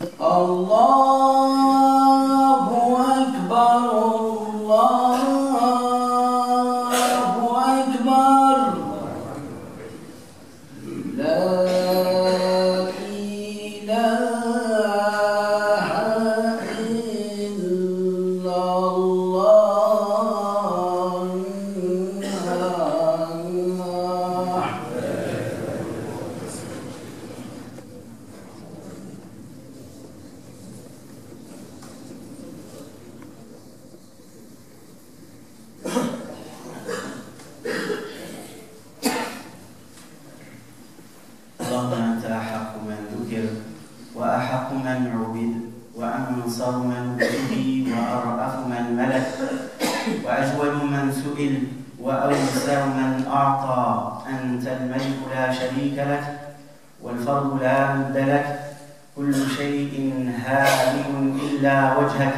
الله أكبر الله أكبر لا إله إلا الله. اللهم أنت أحق من ذكر وأحق من عبد وأنصر من ابتغي وأرأف من ملك وأجود من سئل وأوسع من أعطى. أنت الملك لا شريك لك والفرد لا ند لك. كل شيء هادئ إلا وجهك.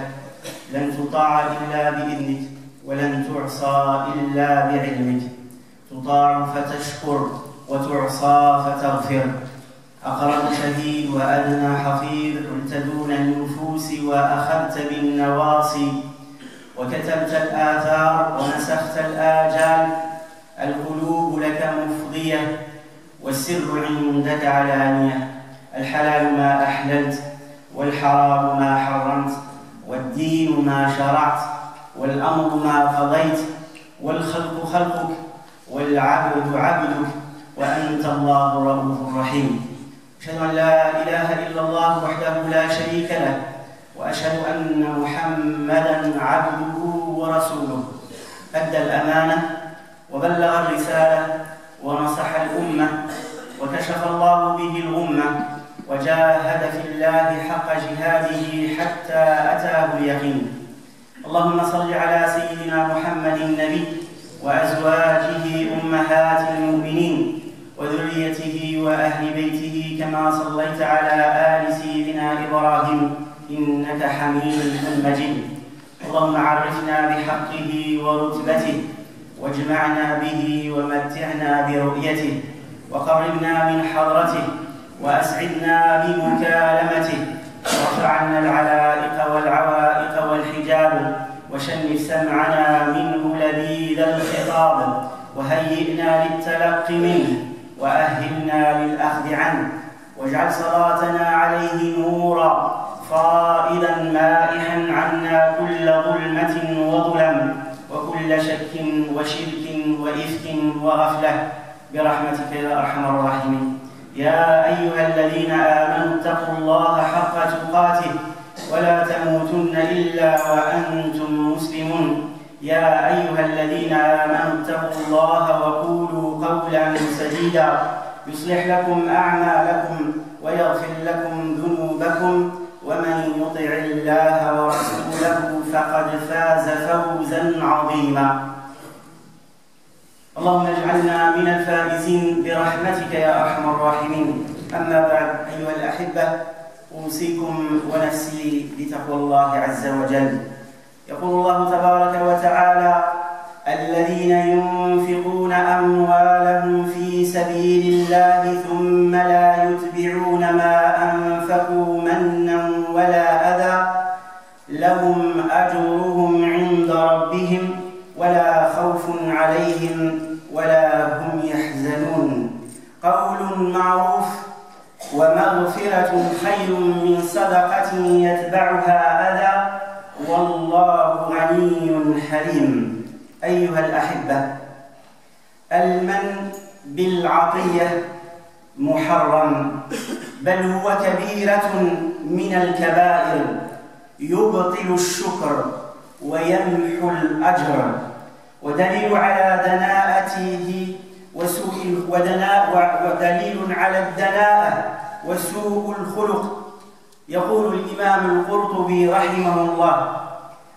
لن تطاع إلا بإذنك ولن تعصى إلا بعلمك. تطاع فتشكر وتعصى فتغفر. أقرب شهيد وأدنى حفيظ. قلت دون النفوس وأخذت بالنواصي وكتبت الآثار ونسخت الآجال. القلوب لك مفضية والسر عندك علانية. الحلال ما أحللت والحرام ما حرمت والدين ما شرعت والأمر ما قضيت والخلق خلقك والعبد عبدك وأنت الله رؤوف رحيم. أشهد أن لا إله إلا الله وحده لا شريك له وأشهد أن محمدًا عبده ورسوله. أدى الأمانة وبلغ الرسالة ونصح الأمة وكشف الله به الغمة وجاهد في الله حق جهاده حتى أتاه اليقين. اللهم صل على سيدنا محمد النبي وأزواجه أمهات المؤمنين وذريته وأهل بيته كما صليت على آل سيدنا إبراهيم إنك حميد مجيد. اللهم عرفنا بحقه ورتبته واجمعنا به ومتعنا برؤيته وقربنا من حضرته وأسعدنا بمكالمته وارفع عنا العلائق والعوائق والحجاب وشنف سمعنا منه لذيذ الخطاب وهيئنا للتلقي منه وأهلنا للأخذ عنه واجعل صلاتنا عليه نورا فائضا مائحا عنا كل ظلمة وظلم وكل شك وشرك وإفك وغفلة برحمتك يا أرحم الراحمين. يا أيها الذين آمنوا اتقوا الله حق تقاته ولا تموتن إلا وأنتم مسلمون. يا أيها الذين آمنوا اتقوا الله وقولوا قولا سديدا يصلح لكم أعمالكم ويغفر لكم ذنوبكم ومن يطع الله ورسوله فقد فاز فوزا عظيما. اللهم اجعلنا من الفائزين برحمتك يا أرحم الراحمين. أما بعد أيها الأحبة، أوصيكم ونفسي بتقوى الله عز وجل. يقول الله تبارك وتعالى: الذين ينفقون أموالهم في سبيل الله ثم لا يتبعون ما أنفقوا منا ولا أذى لهم أجرهم عند ربهم ولا خوف عليهم ولا هم يحزنون. قول معروف ومغفرة خير من صدقة يتبعها أذى والله غني حليم. أيها الأحبة، المن بالعطية محرم، بل هو كبيرة من الكبائر يبطل الشكر ويمحو الأجر. ودليل على دناءته ودليل على الدناءة وسوء الخلق. يقول الإمام القرطبي رحمه الله: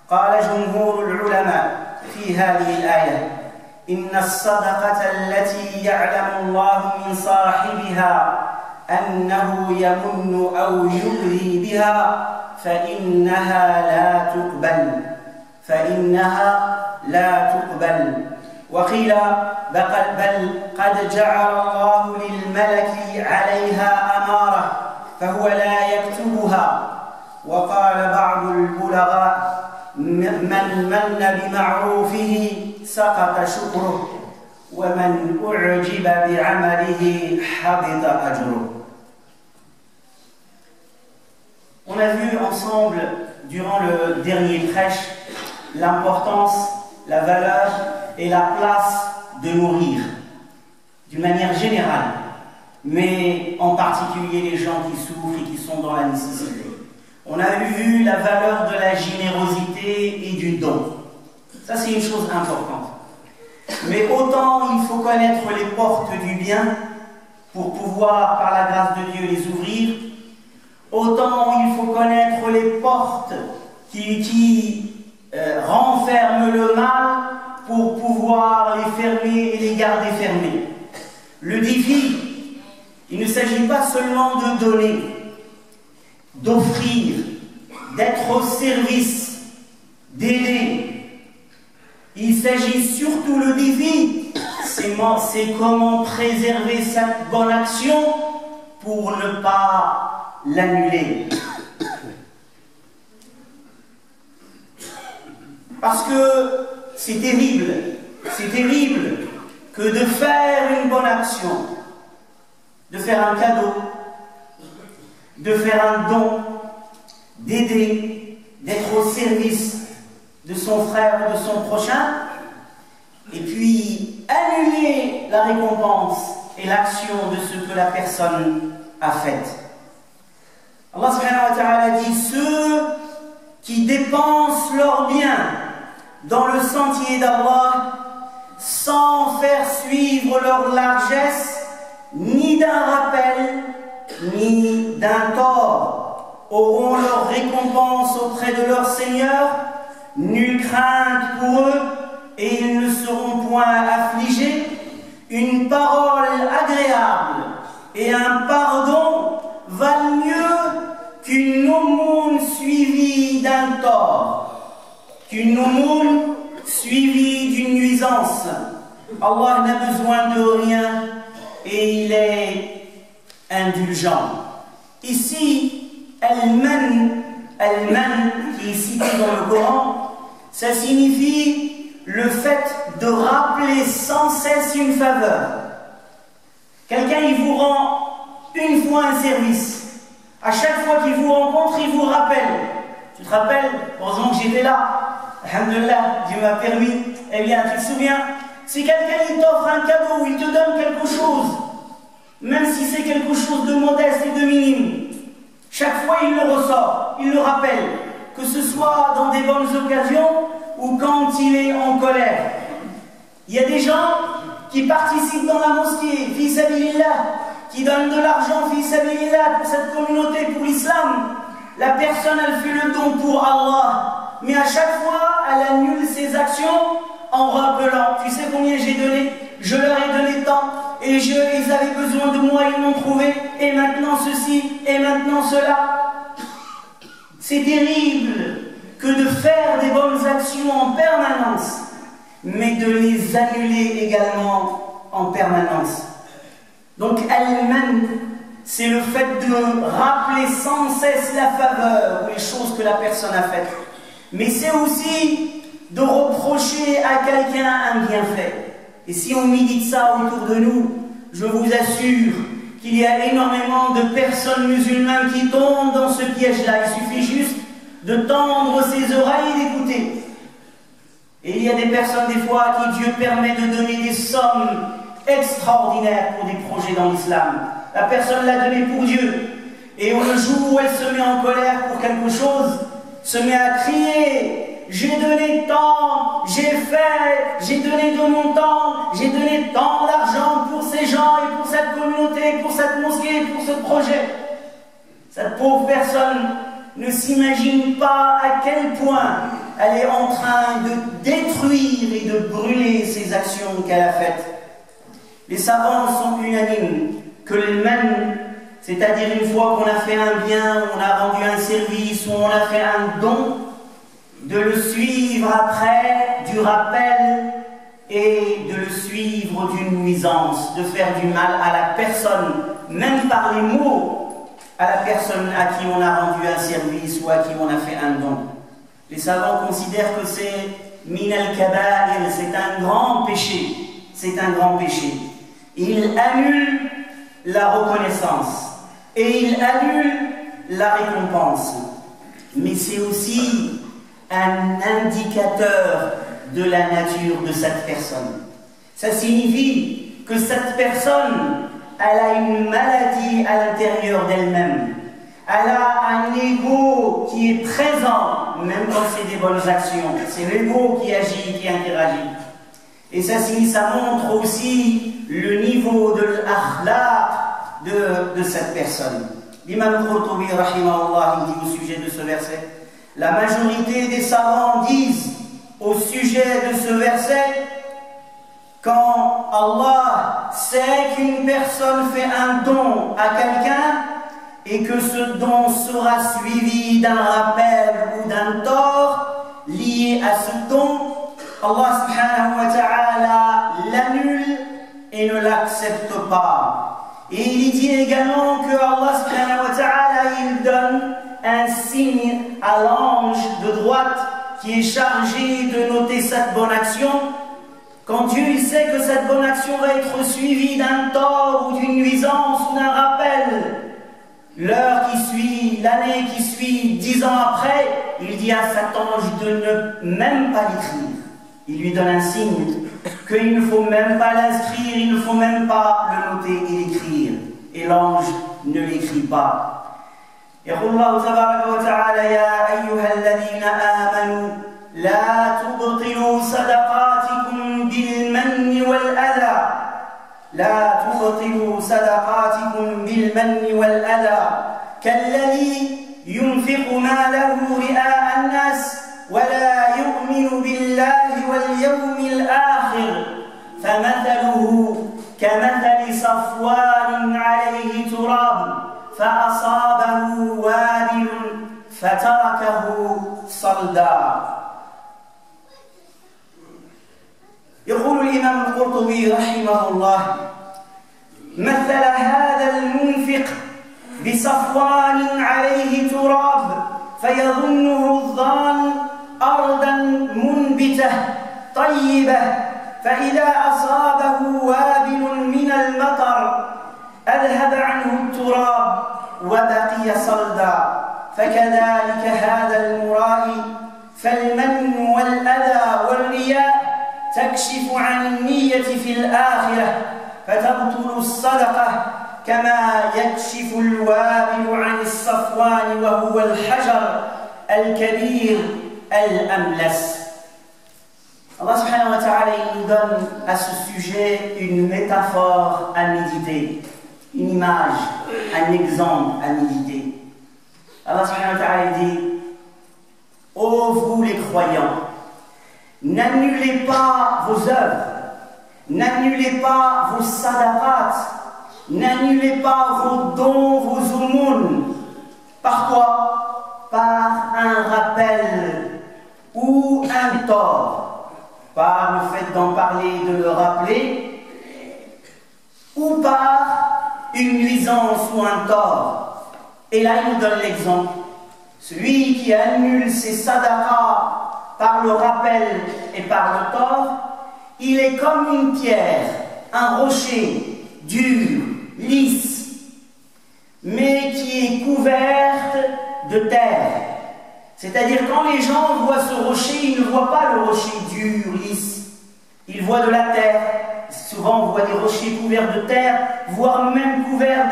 قال جمهور العلماء في هذه الآية: إن الصدقة التي يعلم الله من صاحبها أنه يمن أو يؤذي بها فإنها لا تقبل. وقيل بل قد جعل الله للملك عليها أمارة فهو لا يكتبها. وقال بعض البلغاء: من من بمعروفه سقط شكره ومن أعجب بعمله حبط أجره. On a vu ensemble, durant le dernier prêche, l'importance, la valeur et la place de nourrir, d'une manière générale, mais en particulier les gens qui souffrent et qui sont dans la nécessité. On a vu la valeur de la générosité et du don. Ça, c'est une chose importante. Mais autant il faut connaître les portes du bien pour pouvoir, par la grâce de Dieu, les ouvrir, autant il faut connaître les portes qui renferment le mal pour pouvoir les fermer et les garder fermées. Le défi, il ne s'agit pas seulement de donner, d'offrir, d'être au service, d'aider. Il s'agit surtout, le défi, c'est comment préserver cette bonne action pour ne pas l'annuler. Parce que c'est terrible que de faire une bonne action, de faire un cadeau, de faire un don, d'aider, d'être au service de son frère ou de son prochain, et puis annuler la récompense et l'action de ce que la personne a fait. Allah subhanahu wa ta'ala dit: ceux qui dépensent leurs biens dans le sentier d'Allah sans faire suivre leur largesse ni d'un rappel ni d'un tort auront leur récompense auprès de leur Seigneur, nulle crainte pour eux et ils ne seront point affligés. Une parole agréable et un pardon valent mieux qu'une aumône suivie d'un tort, qu'une aumône suivie d'une nuisance. Allah n'a besoin de rien et il est indulgent. Ici, al-man qui est cité dans le Coran, ça signifie le fait de rappeler sans cesse une faveur. Quelqu'un, il vous rend une fois un service. À chaque fois qu'il vous rencontre, il vous rappelle. Tu te rappelles? Heureusement que j'étais là. Alhamdulillah, Dieu m'a permis. Eh bien, tu te souviens? Si quelqu'un il t'offre un cadeau, il te donne quelque chose, même si c'est quelque chose de modeste et de minime, chaque fois il le ressort, il le rappelle, que ce soit dans des bonnes occasions ou quand il est en colère. Il y a des gens qui participent dans la mosquée, fi sabilillah, qui donnent de l'argent, fi sabilillah, pour cette communauté, pour l'islam. La personne, elle fait le don pour Allah, mais à chaque fois, elle annule ses actions en rappelant: tu sais combien j'ai donné? Je leur ai donné tant, et ils avaient besoin de moi, ils m'ont trouvé, et maintenant ceci, et maintenant cela. C'est terrible que de faire des bonnes actions en permanence, mais de les annuler également en permanence. Donc, al-man, c'est le fait de rappeler sans cesse la faveur ou les choses que la personne a faites. Mais c'est aussi de reprocher à quelqu'un un bienfait. Et si on médite ça autour de nous, je vous assure qu'il y a énormément de personnes musulmanes qui tombent dans ce piège-là. Il suffit juste de tendre ses oreilles et d'écouter. Et il y a des personnes, des fois, à qui Dieu permet de donner des sommes extraordinaires pour des projets dans l'islam. La personne l'a donné pour Dieu. Et le jour où elle se met en colère pour quelque chose, se met à crier: j'ai donné tant, j'ai fait, j'ai donné de mon temps, j'ai donné tant d'argent pour ces gens et pour cette communauté, pour cette mosquée, pour ce projet. Cette pauvre personne ne s'imagine pas à quel point elle est en train de détruire et de brûler ces actions qu'elle a faites. Les savants sont unanimes que le man, c'est-à-dire une fois qu'on a fait un bien, on a rendu un service ou on a fait un don, de le suivre après du rappel et de le suivre d'une nuisance, de faire du mal à la personne, même par les mots, à la personne à qui on a rendu un service ou à qui on a fait un don. Les savants considèrent que c'est min al-kaba'ir, c'est un grand péché. C'est un grand péché. Il annule la reconnaissance et il annule la récompense. Mais c'est aussi un indicateur de la nature de cette personne. Ça signifie que cette personne, elle a une maladie à l'intérieur d'elle-même. Elle a un ego qui est présent, même quand c'est des bonnes actions. C'est l'ego qui agit, qui interagit. Et ça montre aussi le niveau de l'akhlaq de cette personne. L'imam Qurtubi, rahimahullah, il dit au sujet de ce verset, la majorité des savants disent au sujet de ce verset, quand Allah sait qu'une personne fait un don à quelqu'un et que ce don sera suivi d'un rappel ou d'un tort lié à ce don, Allah subhanahu wa ta'ala l'annule et ne l'accepte pas. Et il dit également que Allah subhanahu wa ta'ala il donne un signe à l'ange de droite qui est chargé de noter cette bonne action. Quand Dieu il sait que cette bonne action va être suivie d'un tort ou d'une nuisance ou d'un rappel, l'heure qui suit, l'année qui suit, 10 ans après, il dit à cet ange de ne même pas l'écrire. Il lui donne un signe qu'il ne faut même pas l'inscrire, il ne faut même pas le noter et l'écrire. Et l'ange ne l'écrit pas. يقول الله تبارك وتعالى يا أيها الذين آمنوا لا تبطلوا صدقاتكم بالمن والأذى لا تبطلوا صدقاتكم بالمن والأذى كالذي ينفق ماله رئاء الناس ولا يؤمن بالله واليوم الآخر فمثله كمثل صفوان عليه تراب فأصابه وابل فتركه صلدا. يقول الإمام القرطبي رحمه الله مثل هذا المنفق بصفوان عليه تراب فيظنه الظان أرضا منبتة طيبة فإذا أصابه وابل من المطر أذهب عنه التراب وبقي صلدا فكذلك هذا المرائي فالمن والأذى والرياء تكشف عن النية في الآخرة فتبطل الصدقة كما يكشف الوابل عن الصفوان وهو الحجر الكبير الأملس. Allah subhanahu wa ta'ala il nous donne à ce sujet une métaphore à méditer, une image, un exemple à méditer. Allah subhanahu wa ta'ala dit: ô vous les croyants, n'annulez pas vos œuvres, n'annulez pas vos sadaqat, n'annulez pas vos dons, vos aumônes. Par quoi? Par un rappel ou un tort. Par le fait d'en parler, de le rappeler, ou par une nuisance ou un tort. Et là, il nous donne l'exemple. Celui qui annule ses sadaqas par le rappel et par le tort, il est comme une pierre, un rocher dur, lisse, mais qui est couverte de terre. C'est-à-dire quand les gens voient ce rocher, ils ne voient pas le rocher dur, lisse. Ils voient de la terre. Souvent on voit des rochers couverts de terre, voire même couverts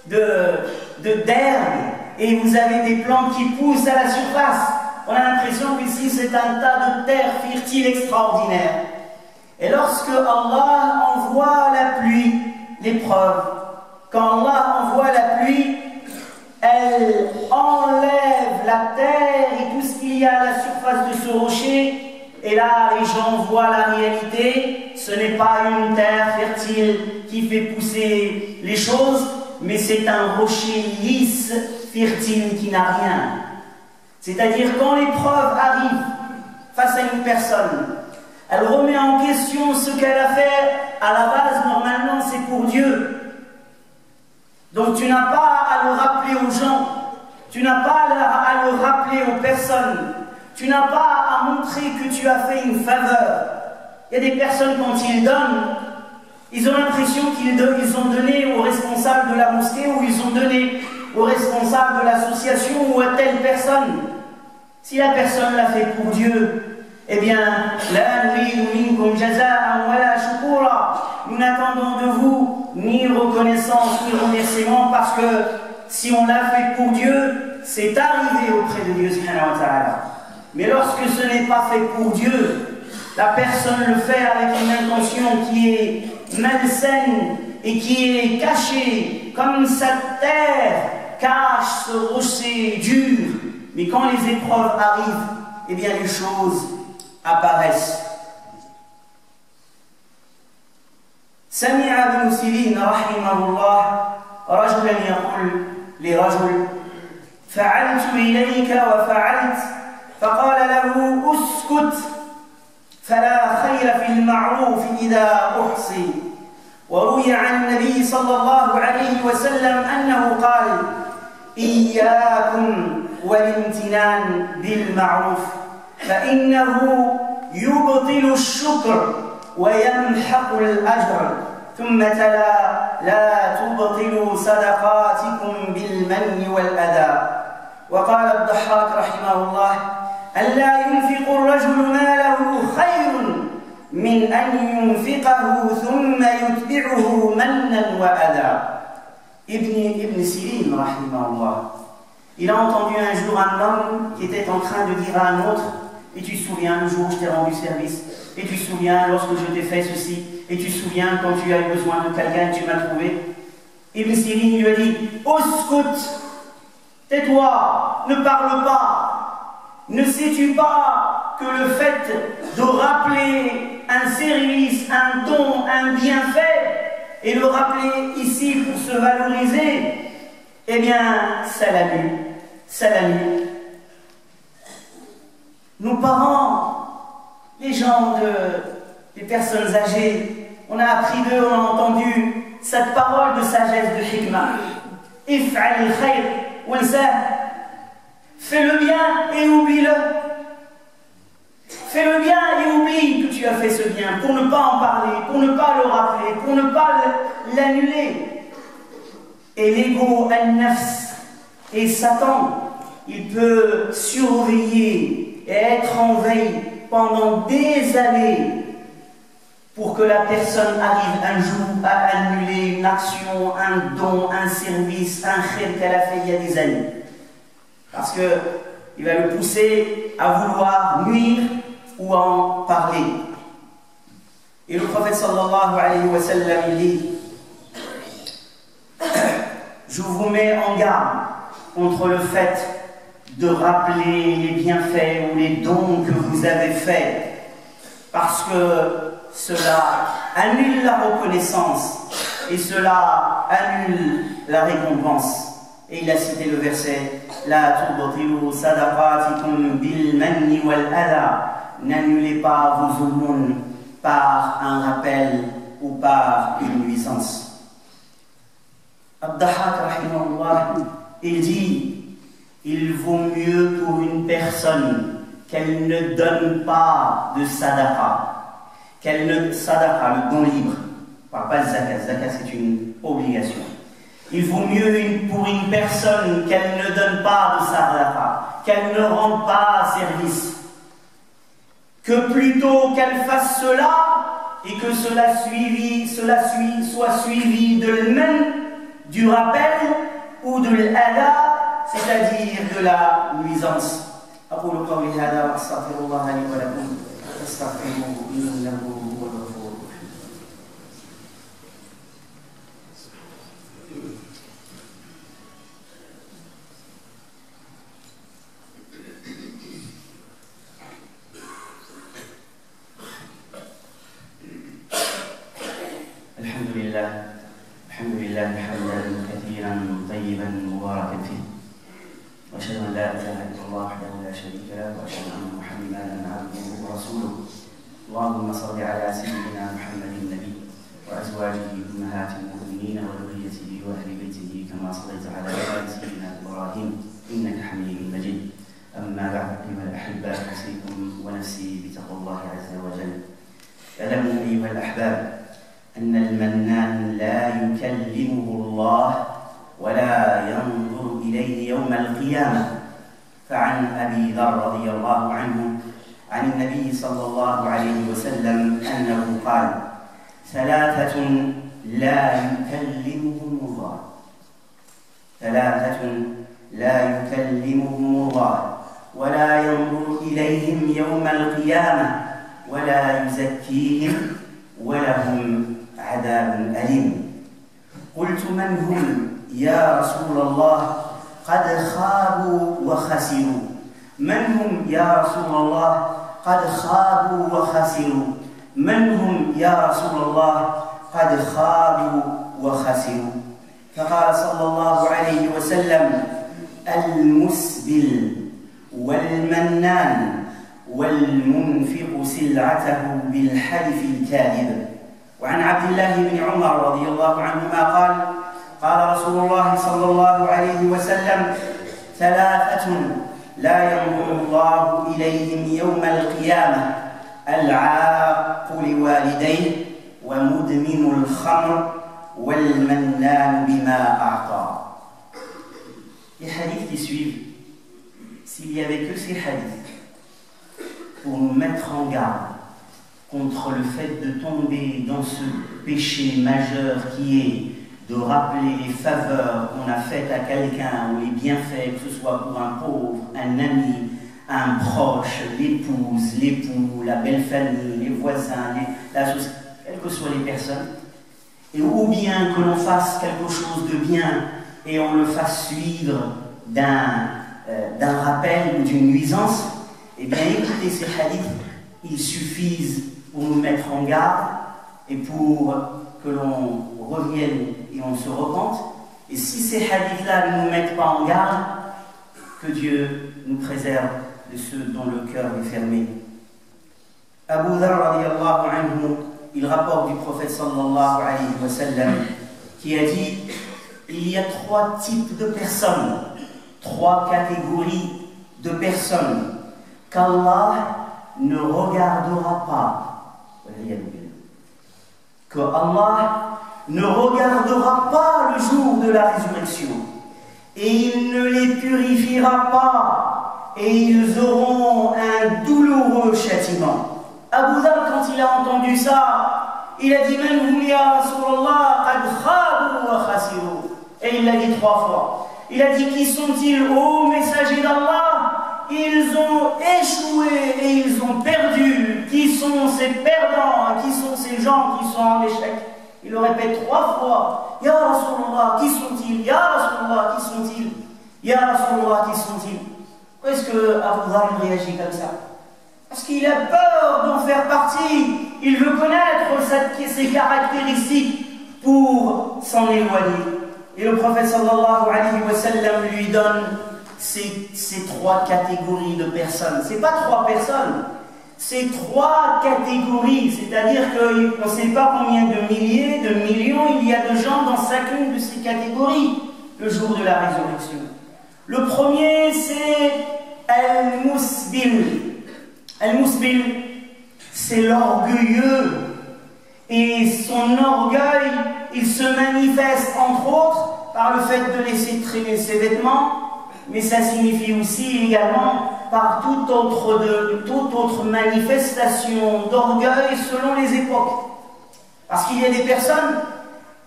d'herbe. Et vous avez des plantes qui poussent à la surface. On a l'impression qu'ici c'est un tas de terre fertile extraordinaire. Et lorsque Allah envoie la pluie, l'épreuve, quand Allah envoie la pluie, elle enlève la terre et tout ce qu'il y a à la surface de ce rocher. Et là, les gens voient la réalité. Ce n'est pas une terre fertile qui fait pousser les choses, mais c'est un rocher lisse, fertile, qui n'a rien. C'est-à-dire, quand l'épreuve arrive face à une personne, elle remet en question ce qu'elle a fait. À la base, normalement, c'est pour Dieu. Donc tu n'as pas à à le rappeler aux gens, tu n'as pas à le rappeler aux personnes, tu n'as pas à montrer que tu as fait une faveur. Il y a des personnes, quand ils donnent, ils ont l'impression qu'ils ont donné aux responsables de la mosquée, ou ils ont donné aux responsables de l'association, ou à telle personne. Si la personne l'a fait pour Dieu, eh bien, nous n'attendons de vous ni reconnaissance ni remerciement, parce que si on l'a fait pour Dieu, c'est arrivé auprès de Dieu subhanahu wa ta'ala. Mais lorsque ce n'est pas fait pour Dieu, la personne le fait avec une intention qui est malsaine et qui est cachée, comme cette terre cache ce rocher dur. Mais quand les épreuves arrivent, eh bien les choses apparaissent. سمع ابن سيرين رحمه الله رجلا يقول لرجل: فعلت إليك وفعلت، فقال له: اسكت، فلا خير في المعروف إذا أحصي. وروي عن النبي صلى الله عليه وسلم أنه قال: إياكم والامتنان بالمعروف فإنه يبطل الشكر ويمحق الأجر. ثم تلا: لا تبطلوا صدقاتكم بالمن والأذى. وقال الضحاك رحمه الله: ألا ينفق الرجل ماله خير من أن ينفقه ثم يتبعه منا وأذى. Ibn Sirin rahimahullah, il a entendu un jour un homme qui était en train de dire à un autre: et tu te souviens le jour où je t'ai rendu service, et tu te souviens lorsque je t'ai fait ceci, et tu te souviens quand tu as eu besoin de quelqu'un et tu m'as trouvé. Ibn Sirin lui a dit: Uskut, tais-toi, ne parle pas. Ne sais-tu pas que le fait de rappeler un service, un don, un bienfait, et le rappeler ici pour se valoriser, eh bien, ça l'annule, ça l'annule. Nos parents, les gens, les personnes âgées, on a appris d'eux, on a entendu cette parole de sagesse de hikmah. If'al khayr wansah. Fais le bien et oublie-le. Fais le bien et oublie que tu as fait ce bien, pour ne pas en parler, pour ne pas le rappeler, pour ne pas l'annuler. Et l'ego, al-nafs, et Satan, il peut surveiller et être en veille pendant des années pour que la personne arrive un jour à annuler une action, un don, un service, un khayr qu'elle a fait il y a des années. Parce qu'il va le pousser à vouloir nuire ou en parler. Et le prophète sallallahu alayhi wa sallam, il dit: je vous mets en garde contre le fait de rappeler les bienfaits ou les dons que vous avez faits, parce que cela annule la reconnaissance et cela annule la récompense. Et il a cité le verset: La tubtilu sadaqatikum bil manni wal adha. N'annulez pas vos aumônes par un rappel ou par une nuisance. Ad-Dahhak rahimahullah, il dit: il vaut mieux pour une personne qu'elle ne donne pas de sadaqa, sadaqa, le don libre, on ne parle pas de zakat, zakat c'est une obligation. Il vaut mieux pour une personne qu'elle ne donne pas de sadaqa, qu'elle ne rende pas service, que plutôt qu'elle fasse cela et que cela soit suivi de l'men, du rappel ou de l'adha, c'est-à-dire de la nuisance. أقول قولي هذا وأستغفر الله لي ولكم فاستغفروه إنه هو الغفور الرحيم. الحمد لله حمدا كثيرا طيبا مباركا فيه، واشهد ان لا اله الا الله وحده لا شريك له، واشهد ان محمدا عبده ورسوله. اللهم صل على سيدنا محمد النبي وازواجه امهات المؤمنين وذريته وذريته وأهل بيته كما صليت على آل سيدنا إبراهيم إنك حميد مجيد. أما بعد أيها الأحباء أوصيكم ونفسي بتقوى الله عز وجل. اعلموا أيها الأحباب أن المنان لا يكلمه الله ولا ينظر إليه يوم القيامة. فعن أبي ذر رضي الله عنه عن النبي صلى الله عليه وسلم أنه قال: ثلاثة لا يكلمهم الله، ثلاثة لا يكلمهم الله ولا ينظر إليهم يوم القيامة ولا يزكيهم ولهم عذاب أليم. قلت: من هم يا رسول الله؟ قد خابوا وخسروا. من هم يا رسول الله؟ قد خابوا وخسروا. من هم يا رسول الله؟ قد خابوا وخسروا. فقال صلى الله عليه وسلم: المسبل والمنان والمنفق سلعته بالحلف الكاذب. وعن عبد الله بن عمر رضي الله عنهما قال: قال رسول الله صلى الله عليه وسلم: ثلاثة لا ينظر الله إليهم يوم القيامة: العاق لوالديه ومدمن الخمر والمنان بما أعطى. Les hadiths qui suivent, s'il n'y avait que ces hadiths pour nous mettre en garde contre le fait de tomber dans ce péché majeur qui est de rappeler les faveurs qu'on a faites à quelqu'un ou les bienfaits, que ce soit pour un pauvre, un ami, un proche, l'épouse, l'époux, la belle famille, les voisins, la société, quelles que soient les personnes, et ou bien que l'on fasse quelque chose de bien et on le fasse suivre d'un rappel ou d'une nuisance, eh bien écoutez, ces hadiths, ils suffisent pour nous mettre en garde et pour que l'on revienne et on se repente. Et si ces hadiths-là ne nous mettent pas en garde, que Dieu nous préserve de ceux dont le cœur est fermé. Abu Dharr radiyallahu anhu, il rapporte du prophète sallallahu alayhi wa sallam qui a dit: il y a trois types de personnes, trois catégories de personnes qu'Allah ne regardera pas. Que Allah ne regardera pas le jour de la résurrection et il ne les purifiera pas et ils auront un douloureux châtiment. Abu Dharr, quand il a entendu ça, il a dit: Man hum ya Rasulallah qad khabu wa khasiru. Et il l'a dit trois fois. Il a dit: qui sont-ils, ô messagers d'Allah? Ils ont échoué et ils ont perdu. Qui sont ces perdants? Qui sont ces gens qui sont en échec? Il le répète trois fois: Ya Rasulallah, qui sont-ils? Ya Rasulallah, qui sont-ils? Ya Rasulallah, qui sont-ils? Pourquoi est-ce que Abu Dharr réagit comme ça? Parce qu'il a peur d'en faire partie. Il veut connaître ses caractéristiques pour s'en éloigner. Et le prophète sallallahu alayhi wa sallam lui donne ces trois catégories de personnes. Ce n'est pas trois personnes, c'est trois catégories. C'est-à-dire qu'on ne sait pas combien de milliers, de millions il y a de gens dans chacune de ces catégories le jour de la résurrection. Le premier, c'est Al-Musbil. Al-Musbil, c'est l'orgueilleux. Et son orgueil, il se manifeste entre autres par le fait de laisser traîner ses vêtements, mais ça signifie aussi également par toute autre manifestation d'orgueil selon les époques. Parce qu'il y a des personnes,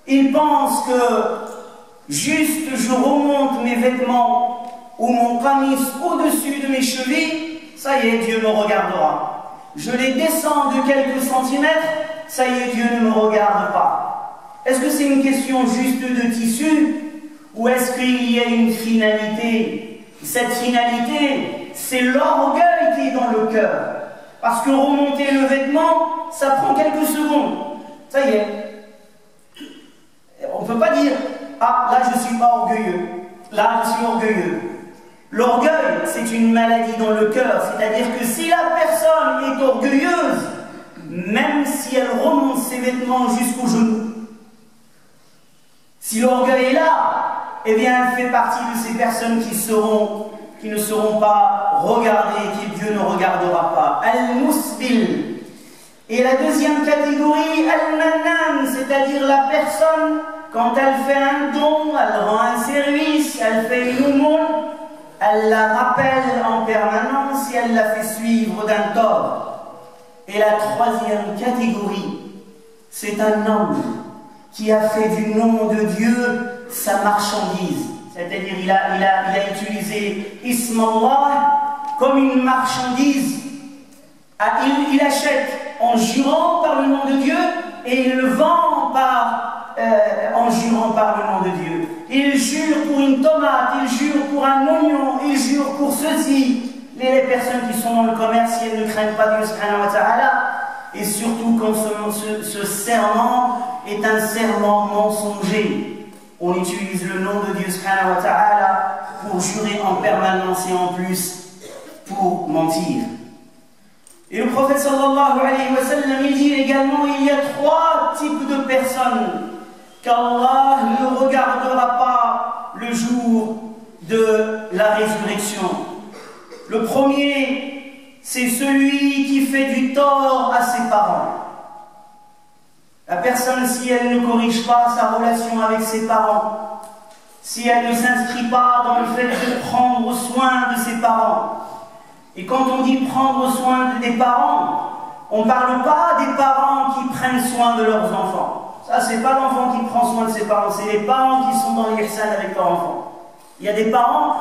ils pensent que juste je remonte mes vêtements ou mon camis au-dessus de mes chevilles, ça y est, Dieu me regardera. Je les descends de quelques centimètres, ça y est, Dieu ne me regarde pas. Est-ce que c'est une question juste de tissu ou est-ce qu'il y a une finalité? Cette finalité, c'est l'orgueil qui est dans le cœur. Parce que remonter le vêtement, ça prend quelques secondes. Ça y est. On ne peut pas dire: ah, là je ne suis pas orgueilleux. Là je suis orgueilleux. L'orgueil, c'est une maladie dans le cœur. C'est-à-dire que si la personne est orgueilleuse, même si elle remonte ses vêtements jusqu'aux genoux, Si l'orgueil est là, eh bien, elle fait partie de ces personnes qui ne seront pas regardées, qui Dieu ne regardera pas. Al-Musbil. Et la deuxième catégorie, Al-Mannan, c'est-à-dire la personne, quand elle fait un don, elle rend un service, elle fait une aumône, elle la rappelle en permanence et elle la fait suivre d'un tort. Et la troisième catégorie, c'est un homme qui a fait du nom de Dieu sa marchandise. C'est-à-dire il a utilisé Ism Allah comme une marchandise. Il achète en jurant par le nom de Dieu et il le vend en jurant par le nom de Dieu. Il jure pour une tomate, il jure pour un oignon, il jure pour ceci. Les personnes qui sont dans le commerce, si elles ne craignent pas Dieu subhanahu wa ta'ala, et surtout quand ce serment est un serment mensonger. On utilise le nom de Dieu subhanahu wa ta'ala pour jurer en permanence et en plus pour mentir. Et le prophète sallallahu alayhi wa sallam, il dit également, il y a 3 types de personnes qu'Allah ne regardera pas le jour de la résurrection. Le premier, c'est celui qui fait du tort à ses parents. La personne, si elle ne corrige pas sa relation avec ses parents, si elle ne s'inscrit pas dans le fait de prendre soin de ses parents, et quand on dit prendre soin des parents, on ne parle pas des parents qui prennent soin de leurs enfants. Ça, c'est pas l'enfant qui prend soin de ses parents, c'est les parents qui sont dans l'ihsan avec leurs enfants. Il y a des parents,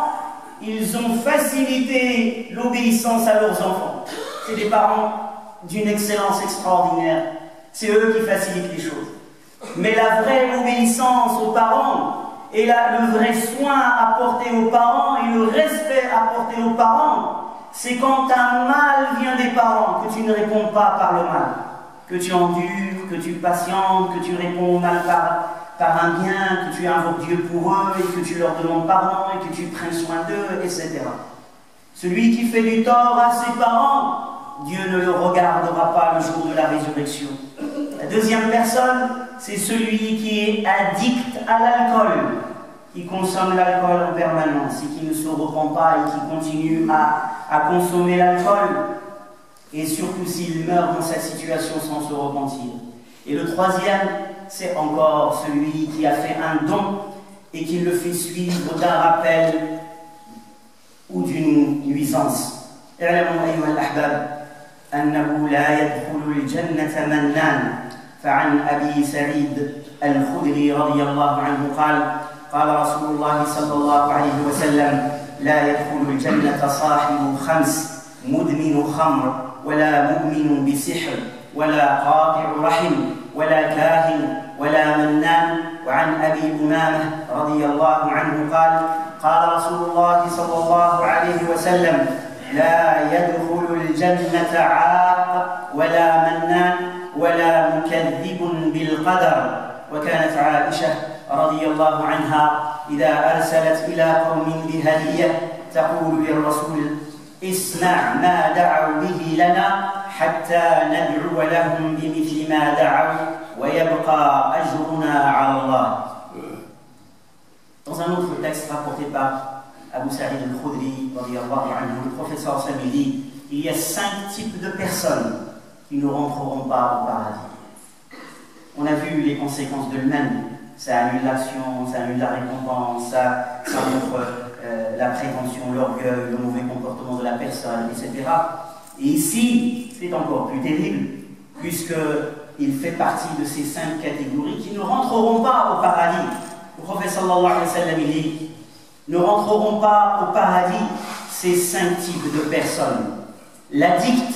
ils ont facilité l'obéissance à leurs enfants. C'est des parents d'une excellence extraordinaire. C'est eux qui facilitent les choses. Mais la vraie obéissance aux parents et le vrai soin apporté aux parents et le respect apporté aux parents, c'est quand un mal vient des parents, que tu ne réponds pas par le mal, que tu endures, que tu patientes, que tu réponds au mal par un bien, que tu invoques Dieu pour eux et que tu leur demandes pardon et que tu prennes soin d'eux, etc. Celui qui fait du tort à ses parents, Dieu ne le regardera pas le jour de la résurrection. La deuxième personne, c'est celui qui est addict à l'alcool, qui consomme l'alcool en permanence et qui ne se repent pas et qui continue à consommer l'alcool, et surtout s'il meurt dans sa situation sans se repentir. Et le troisième, c'est encore celui qui a fait un don et qui le fait suivre d'un rappel ou d'une nuisance. اعلموا أيها الأحباب أنه لا يدخل الجنة منان. فعن أبي سعيد الخدري رضي الله عنه قال قال رسول الله صلى الله عليه وسلم لا يدخل الجنة صاحب 5 مدمن خمر ولا مؤمن بسحر ولا قاطع رحم ولا كاهن ولا منان. وعن أبي أمامة رضي الله عنه قال قال رسول الله صلى الله عليه وسلم لا يدخل الجنة عاق ولا منان ولا مكذب بالقدر. وكانت عائشة رضي الله عنها إذا أرسلت إلى قوم بهدية تقول للرسول اصنع ما دعوا به لنا حتى ندعو لهم بمثل ما دعوا ويبقى أجرنا على الله. Dans un autre texte rapporté par Abu Sa'id al-Khudri, le professeur Sallam dit il y a 5 types de personnes qui ne rentreront pas au paradis. On a vu les conséquences de l'humain, ça annule l'action, ça annule la récompense, ça montre la prétention, l'orgueil, le mauvais comportement de la personne, etc. Et ici, c'est encore plus terrible, puisqu'il fait partie de ces 5 catégories qui ne rentreront pas au paradis. Le prophète sallallahu alayhi wa sallam dit ne rentreront pas au paradis ces 5 types de personnes. L'addict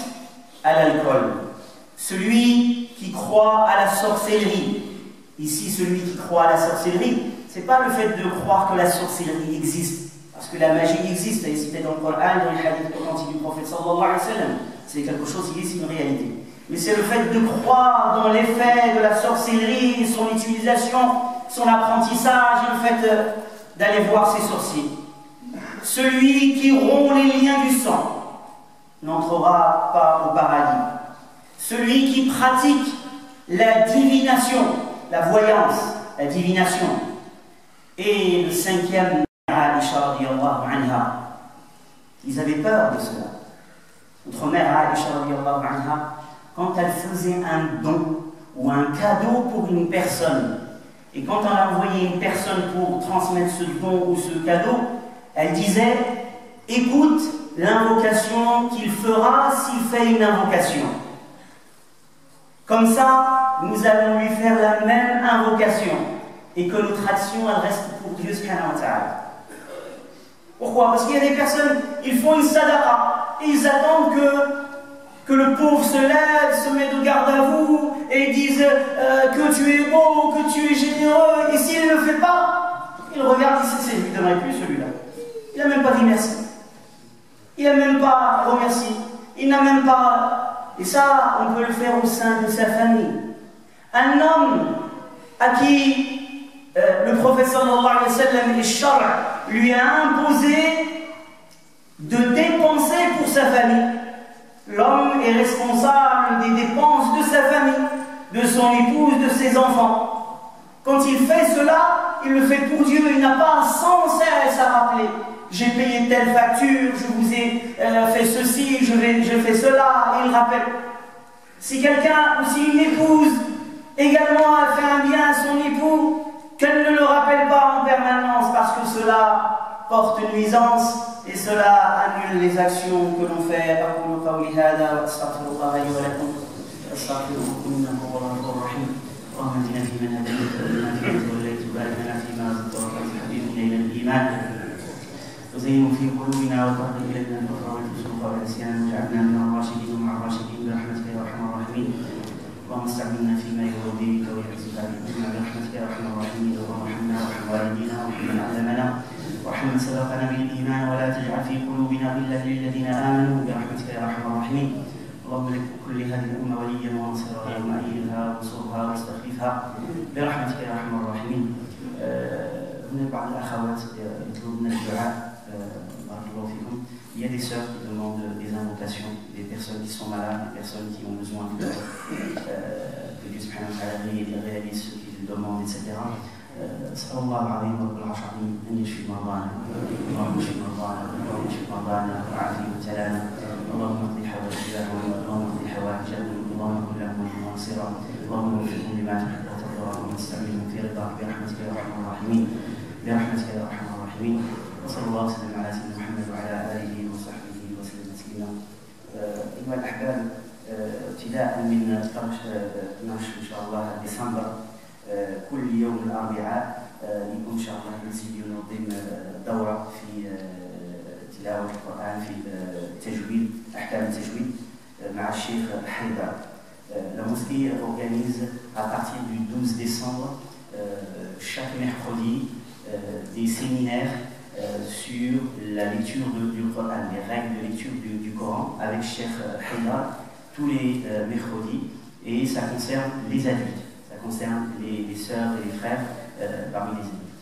à l'alcool, celui qui croit à la sorcellerie. Ici, celui qui croit à la sorcellerie, ce n'est pas le fait de croire que la sorcellerie existe, parce que la magie existe, elle est citée dans le Coran, dans les hadiths authentiques du prophète sallallahu alayhi wa sallam. C'est quelque chose qui est une réalité. Mais c'est le fait de croire dans l'effet de la sorcellerie, son utilisation, son apprentissage, et le fait d'aller voir ses sorciers. Celui qui rompt les liens du sang n'entrera pas au paradis. Celui qui pratique la divination, la voyance, la divination, Et le cinquième, Aïcha radiallahu anha, ils avaient peur de cela. Notre mère Aïcha radiallahu anha, quand elle faisait un don ou un cadeau pour une personne, et quand on envoyait une personne pour transmettre ce don ou ce cadeau, elle disait, écoute l'invocation qu'il fera s'il fait une invocation. Comme ça, nous allons lui faire la même invocation et que notre action, elle reste pour Dieu subhanahu wa ta'ala. Pourquoi? Parce qu'il y a des personnes, ils font une sadaqa et ils attendent que le pauvre se lève, se met de garde à vous et disent que tu es beau, que tu es généreux. Et s'il ne le fait pas, il regarde, il sait, je ne lui donnerai plus celui-là. Il n'a même pas dit merci. Il n'a même pas remercié. Il n'a même pas... Et ça, on peut le faire au sein de sa famille. Un homme à qui le prophète sallallahu alayhi wa sallam et Shar' lui a imposé de dépenser pour sa famille. L'homme est responsable des dépenses de sa famille, de son épouse, de ses enfants. Quand il fait cela, il le fait pour Dieu. Il n'a pas sans cesse à rappeler. J'ai payé telle facture, je vous ai fait ceci, je fais cela, et il rappelle. Si quelqu'un ou si une épouse également a fait un bien à son époux, qu'elle ne le rappelle pas en permanence parce que cela porte nuisance et cela annule les actions que l'on fait. وزين في قلوبنا وكره الينا الكفر والفسوق والعصيان واجعلنا من الراشدين ومع الراشدين برحمتك يا ارحم الراحمين. اللهم استعملنا فيما يرضيك ويعزك بنا برحمتك يا ارحم الراحمين. اللهم ارحمنا وارحم والدينا وارحم من علمنا وارحم من سبقنا بالايمان ولا تجعل في قلوبنا غلا للذين امنوا برحمتك يا ارحم الراحمين. اللهم لك كل هذه الامه وليا ونصيرا ومؤيدها وانصرها واستخلفها برحمتك يا ارحم الراحمين. هنا بعض الاخوات يطلبن الدعاء. Il y a des sœurs qui demandent des invocations, des personnes qui sont malades, des personnes qui ont besoin que Dieu subhanahu wa ta'ala réalise ce qu'ils demandent, etc. أسأل الله العظيم رب العرش العظيم أن يشفي مرضانا، اللهم اشف مرضانا، اللهم اشف مرضانا وعافي مبتلانا، اللهم اقض حوائجهم، اللهم اقض حوائجهم، اللهم كن لهم ناصرا، اللهم وفقهم لما تحب وترضى، اللهم استعملهم في رضاك برحمتك يا أرحم الراحمين، برحمتك يا أرحم الراحمين. وصلى الله وسلم على سيدنا محمد وعلى آله وصحبه وسلم تسليما. أيها الأحباب، ابتداء من 12 إن شاء الله ديسمبر كل يوم الأربعاء يكون إن شاء الله المسجد ينظم دورة في تلاوة القرآن في التجويد، أحكام التجويد مع الشيخ حيدر. La mosquée organise à partir du 12 décembre chaque mercredi des séminaires sur la lecture du Coran, les règles de lecture du Coran avec Cheikh Haïdar tous les mercredis, et ça concerne les adultes, ça concerne les sœurs et les frères parmi les adultes.